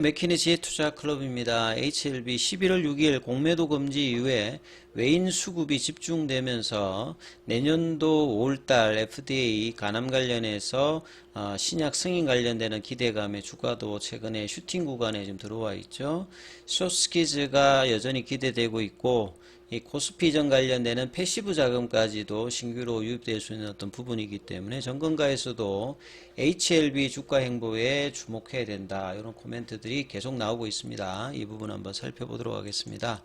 맥키니지의 투자클럽입니다. HLB 11월 6일 공매도 금지 이후에 외인 수급이 집중되면서 내년도 5월달 FDA 간암 관련해서 신약 승인 관련되는 기대감에 주가도 최근에 슈팅 구간에 지금 들어와 있죠. 숏스키즈가 여전히 기대되고 있고, 이 코스피전 관련되는 패시브 자금까지도 신규로 유입될 수 있는 어떤 부분이기 때문에 정건가에서도 HLB 주가 행보에 주목해야 된다, 이런 코멘트들이 계속 나오고 있습니다. 이 부분 한번 살펴보도록 하겠습니다.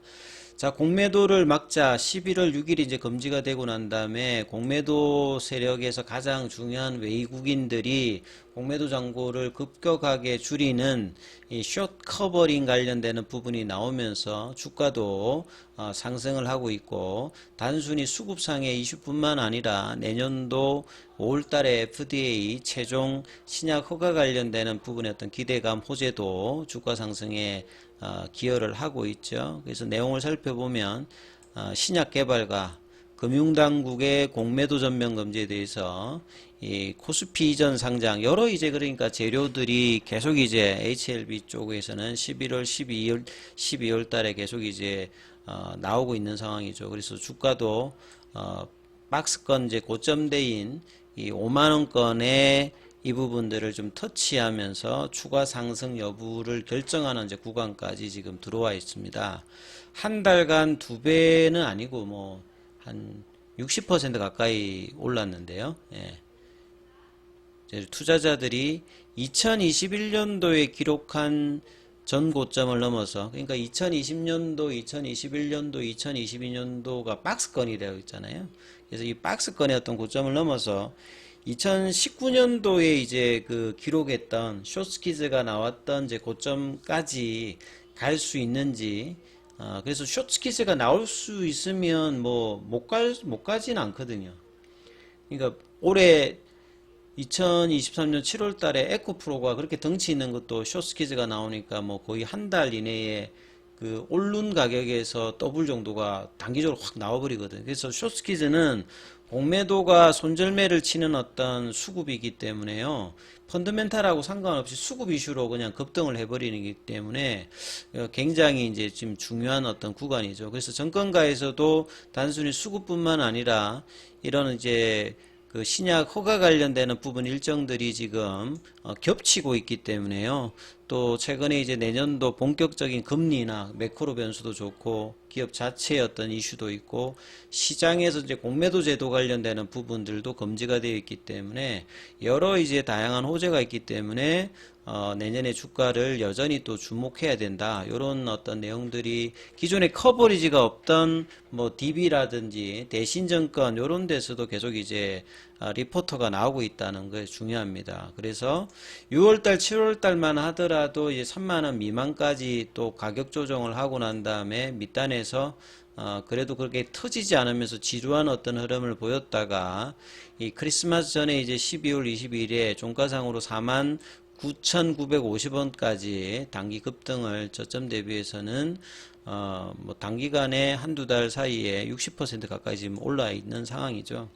자, 공매도를 막자. 11월 6일이 이제 금지가 되고 난 다음에 공매도 세력에서 가장 중요한 외국인들이 공매도 잔고를 급격하게 줄이는 이 숏 커버링 관련되는 부분이 나오면서 주가도 상승을 하고 있고, 단순히 수급상의 이슈뿐만 아니라 내년도 5월달에 FDA 최종 신약 허가 관련되는 부분의 어떤 기대감 호재도 주가 상승에 기여를 하고 있죠. 그래서 내용을 살펴보면 신약 개발과 금융당국의 공매도 전면 금지에 대해서 이 코스피 이전 상장 여러 이제 그러니까 재료들이 계속 이제 HLB 쪽에서는 11월, 12월 달에 계속 이제 나오고 있는 상황이죠. 그래서 주가도 박스권 이제 고점대인 이 5만원권의 이 부분들을 좀 터치하면서 추가 상승 여부를 결정하는 이제 구간까지 지금 들어와 있습니다. 한 달간 2배는 아니고 뭐 한 60% 가까이 올랐는데요. 예. 투자자들이 2021년도에 기록한 전 고점을 넘어서, 그러니까 2020년도, 2021년도, 2022년도가 박스권이 되어 있잖아요. 그래서 이 박스권의 어떤 고점을 넘어서 2019년도에 이제 그 기록했던 숏스키즈가 나왔던 이제 고점까지 갈 수 있는지, 그래서 숏스키즈가 나올 수 있으면 뭐 못 가진 않거든요. 그러니까 올해 2023년 7월 달에 에코프로가 그렇게 덩치 있는 것도 숏스키즈가 나오니까 뭐 거의 한 달 이내에 그 오른 가격에서 더블 정도가 단기적으로 확 나와버리거든요. 그래서 숏스키즈는 공매도가 손절매를 치는 어떤 수급이기 때문에요. 펀드멘탈하고 상관없이 수급 이슈로 그냥 급등을 해버리는 기 때문에 굉장히 이제 지금 중요한 어떤 구간이죠. 그래서 정권가에서도 단순히 수급뿐만 아니라 이런 이제 그 신약 허가 관련되는 부분 일정들이 지금 겹치고 있기 때문에요. 또 최근에 이제 내년도 본격적인 금리나 매크로 변수도 좋고 기업 자체의 어떤 이슈도 있고 시장에서 이제 공매도 제도 관련되는 부분들도 금지가 되어 있기 때문에 여러 이제 다양한 호재가 있기 때문에 내년에 주가를 여전히 또 주목해야 된다, 이런 어떤 내용들이 기존에 커버리지가 없던 뭐 DB라든지 대신증권 이런 데서도 계속 이제 리포터가 나오고 있다는 게 중요합니다. 그래서 6월달, 7월달만 하더라도 이제 3만원 미만까지 또 가격 조정을 하고 난 다음에 밑단에서 그래도 그렇게 터지지 않으면서 지루한 어떤 흐름을 보였다가 이 크리스마스 전에 이제 12월 22일에 종가상으로 49,950원까지 단기 급등을 저점 대비해서는 뭐 단기간에 한두 달 사이에 60% 가까이 지금 올라 있는 상황이죠.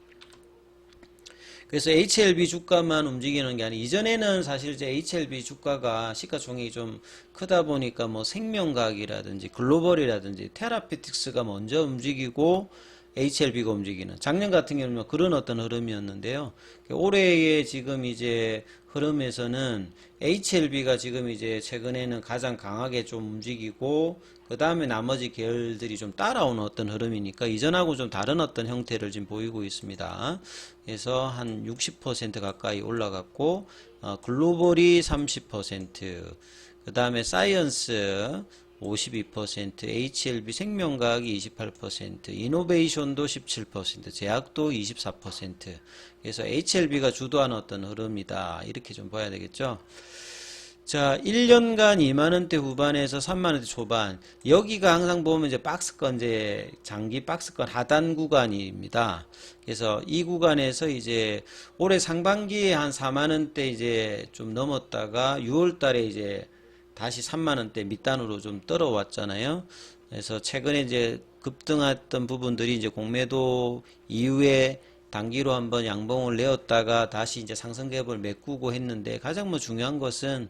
그래서 HLB 주가만 움직이는 게 아니라 이전에는 사실 이제 HLB 주가가 시가총액이 좀 크다 보니까 뭐 생명과학이라든지 글로벌이라든지 테라피틱스가 먼저 움직이고 HLB가 움직이는, 작년 같은 경우는 그런 어떤 흐름이었는데요. 올해의 지금 이제 흐름에서는 HLB가 지금 이제 최근에는 가장 강하게 좀 움직이고 그 다음에 나머지 계열들이 좀 따라오는 어떤 흐름이니까 이전하고 좀 다른 어떤 형태를 지금 보이고 있습니다. 그래서 한 60% 가까이 올라갔고 글로벌이 30%, 그 다음에 사이언스 52%, HLB 생명과학이 28%, 이노베이션도 17%, 제약도 24%. 그래서 HLB가 주도하는 어떤 흐름이다, 이렇게 좀 봐야 되겠죠. 자, 1년간 2만원대 후반에서 3만원대 초반, 여기가 항상 보면 이제 박스권, 이제 장기 박스권 하단 구간입니다. 그래서 이 구간에서 이제 올해 상반기에 한 4만원대 이제 좀 넘었다가 6월달에 이제 다시 3만원대 밑단으로 좀 떨어왔잖아요. 그래서 최근에 이제 급등했던 부분들이 이제 공매도 이후에 단기로 한번 양봉을 내었다가 다시 이제 상승 갭을 메꾸고 했는데, 가장 뭐 중요한 것은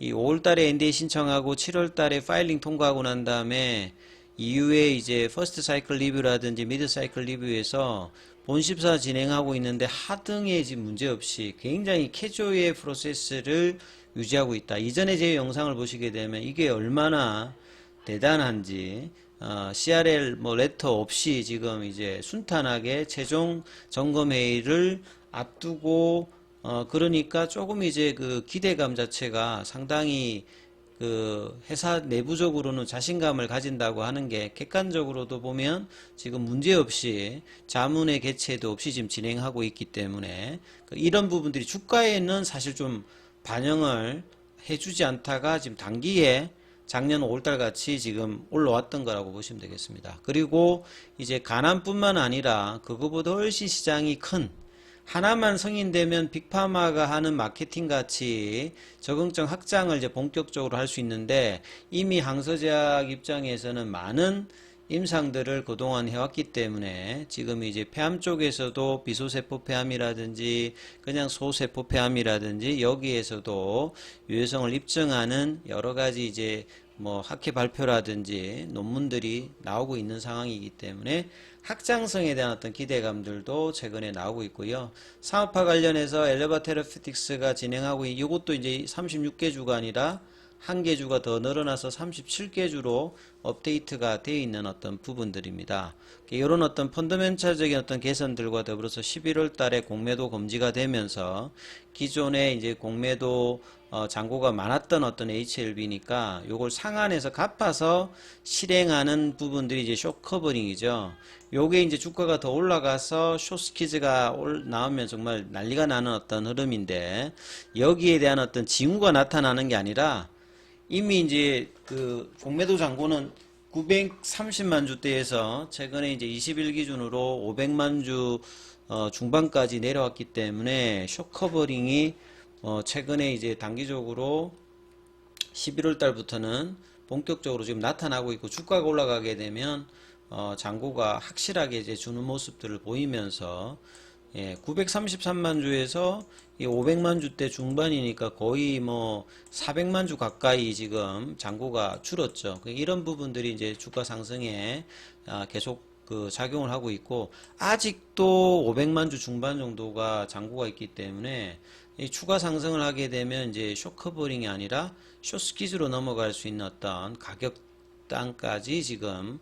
이 5월달에 NDA 신청하고 7월달에 파일링 통과하고 난 다음에 이후에 이제 퍼스트 사이클 리뷰라든지 미드 사이클 리뷰에서 본심사 진행하고 있는데 하등에 지금 문제없이 굉장히 캐주얼의 프로세스를 유지하고 있다. 이전에 제 영상을 보시게 되면 이게 얼마나 대단한지 CRL 뭐 레터 없이 지금 이제 순탄하게 최종 점검 회의를 앞두고 그러니까 조금 이제 그 기대감 자체가 상당히 그 회사 내부적으로는 자신감을 가진다고 하는 게 객관적으로도 보면 지금 문제없이 자문의 개최도 없이 지금 진행하고 있기 때문에 이런 부분들이 주가에는 사실 좀 반영을 해주지 않다가 지금 단기에 작년 5월달 같이 지금 올라왔던 거라고 보시면 되겠습니다. 그리고 이제 가남뿐만 아니라 그거보다 훨씬 시장이 큰 하나만 승인되면 빅파마가 하는 마케팅 같이 적응증 확장을 이제 본격적으로 할 수 있는데 이미 항서제약 입장에서는 많은 임상들을 그동안 해왔기 때문에 지금 이제 폐암 쪽에서도 비소세포 폐암이라든지 그냥 소세포 폐암이라든지 여기에서도 유해성을 입증하는 여러 가지 이제 뭐 학회 발표라든지 논문들이 나오고 있는 상황이기 때문에 확장성에 대한 어떤 기대감들도 최근에 나오고 있고요. 사업화 관련해서 엘레바 테라피틱스가 진행하고 이것도 이제 36개 주가 아니라 한 개 주가 더 늘어나서 37개 주로 업데이트가 되어 있는 어떤 부분들입니다. 이런 어떤 펀더멘탈적인 어떤 개선들과 더불어서 11월 달에 공매도 금지가 되면서 기존에 이제 공매도 잔고가 많았던 어떤 HLB니까 요걸 상한에서 갚아서 실행하는 부분들이 이제 쇼 커버링이죠. 요게 이제 주가가 더 올라가서 숏스키즈가 나오면 정말 난리가 나는 어떤 흐름인데 여기에 대한 어떤 징후가 나타나는 게 아니라 이미 이제 그 공매도 잔고는 930만 주대에서 최근에 이제 20일 기준으로 500만 주 중반까지 내려왔기 때문에 쇼커버링이 최근에 이제 단기적으로 11월 달부터는 본격적으로 지금 나타나고 있고 주가가 올라가게 되면 잔고가 확실하게 이제 주는 모습들을 보이면서 933만 주에서 500만 주대 중반이니까 거의 뭐 400만 주 가까이 지금 잔고가 줄었죠. 이런 부분들이 이제 주가 상승에 계속 그 작용을 하고 있고 아직도 500만 주 중반 정도가 잔고가 있기 때문에 이 추가 상승을 하게 되면 이제 쇼커버링이 아니라 숏스키즈로 넘어갈 수 있는 어떤 가격단까지 지금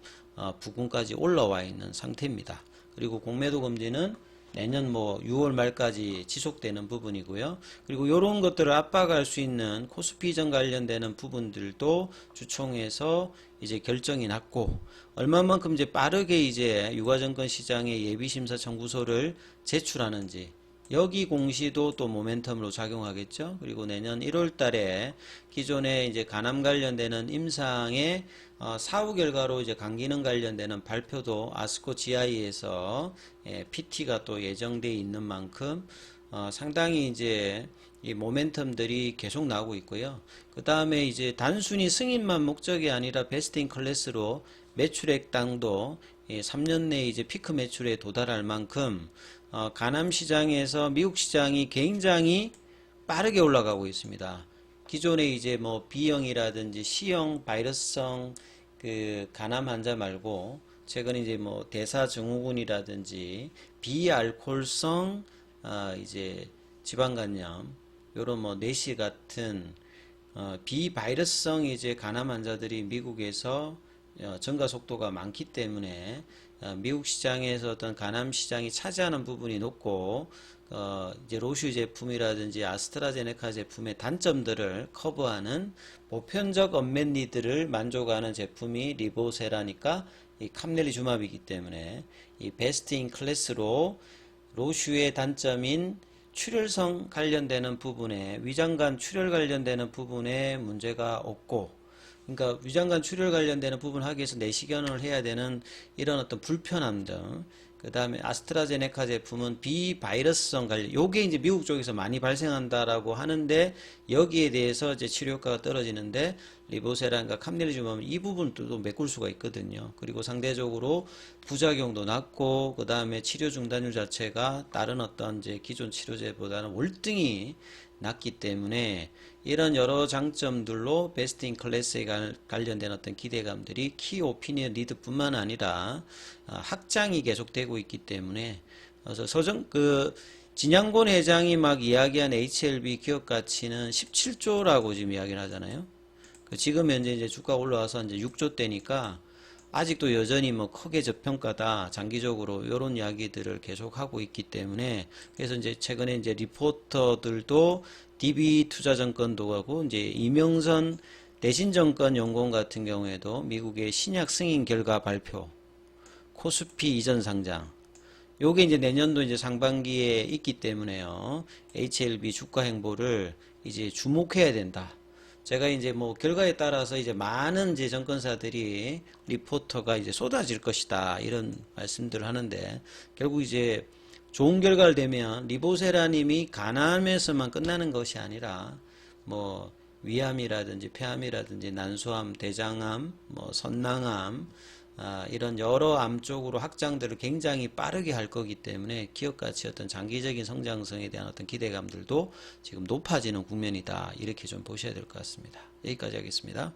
부근까지 올라와 있는 상태입니다. 그리고 공매도 금지는 내년 뭐 6월 말까지 지속되는 부분이고요. 그리고 이런 것들을 압박할 수 있는 코스피 이전 관련되는 부분들도 주총에서 이제 결정이 났고 얼마만큼 이제 빠르게 이제 유가증권 시장에 예비심사 청구서를 제출하는지 여기 공시도 또 모멘텀으로 작용하겠죠. 그리고 내년 1월 달에 기존에 이제 간암 관련되는 임상의 사후 결과로 이제 간기능 관련되는 발표도 아스코 GI에서 PT가 또 예정되어 있는 만큼 상당히 이제 이 모멘텀들이 계속 나오고 있고요. 그 다음에 이제 단순히 승인만 목적이 아니라 베스트 인 클래스로 매출액당도 3년 내에 이제 피크 매출에 도달할 만큼 간암 시장에서 미국 시장이 굉장히 빠르게 올라가고 있습니다. 기존에 이제 뭐 B형이라든지 C형 바이러스성 그 간암 환자 말고 최근에 이제 뭐 대사증후군이라든지 비알코올성 이제 지방간염 요런 뭐 내시 같은 비바이러스성 이제 간암 환자들이 미국에서 증가 속도가 많기 때문에 미국 시장에서 어떤 간암 시장이 차지하는 부분이 높고 이제 로슈 제품이라든지 아스트라제네카 제품의 단점들을 커버하는 보편적 언맷 니드를 만족하는 제품이 리보세라니까 이 캄넬리주맙이기 때문에 이 베스트 인 클래스로 로슈의 단점인 출혈성 관련되는 부분에 위장관 출혈 관련되는 부분에 문제가 없고 그러니까 위장관 출혈 관련되는 부분 하기 위해서 내시경을 해야 되는 이런 어떤 불편함들 그 다음에 아스트라제네카 제품은 비바이러스성 관련 요게 이제 미국 쪽에서 많이 발생한다라고 하는데 여기에 대해서 이제 치료 효과가 떨어지는데 리보세라인가 캄넬리주맘 이 부분도 메꿀 수가 있거든요. 그리고 상대적으로 부작용도 낮고 그 다음에 치료 중단율 자체가 다른 어떤 이제 기존 치료제보다는 월등히 낮기 때문에 이런 여러 장점들로 베스트 인 클래스에 관련된 어떤 기대감들이 키 오피니언 리드뿐만 아니라 확장이 계속되고 있기 때문에 그래서 진양곤 회장이 막 이야기한 HLB 기업 가치는 17조라고 지금 이야기를 하잖아요. 지금 현재 이제 주가 올라와서 이제 6조 대니까 아직도 여전히 뭐 크게 저평가다 장기적으로 이런 이야기들을 계속 하고 있기 때문에 그래서 이제 최근에 이제 리포터들도 DB투자증권도 하고 이제 이명선 대신증권연구원 같은 경우에도 미국의 신약 승인 결과 발표, 코스피 이전 상장 요게 이제 내년도 이제 상반기에 있기 때문에요. HLB 주가 행보를 이제 주목해야 된다. 제가 이제 뭐 결과에 따라서 이제 많은 이제 증권사들이 리포터가 이제 쏟아질 것이다 이런 말씀들을 하는데 결국 이제 좋은 결과를 내면 리보세라님이 간암에서만 끝나는 것이 아니라 뭐 위암이라든지 폐암이라든지 난소암, 대장암, 뭐 선낭암 이런 여러 암 쪽으로 확장들을 굉장히 빠르게 할 거기 때문에 기업 가치 어떤 장기적인 성장성에 대한 어떤 기대감들도 지금 높아지는 국면이다. 이렇게 좀 보셔야 될 것 같습니다. 여기까지 하겠습니다.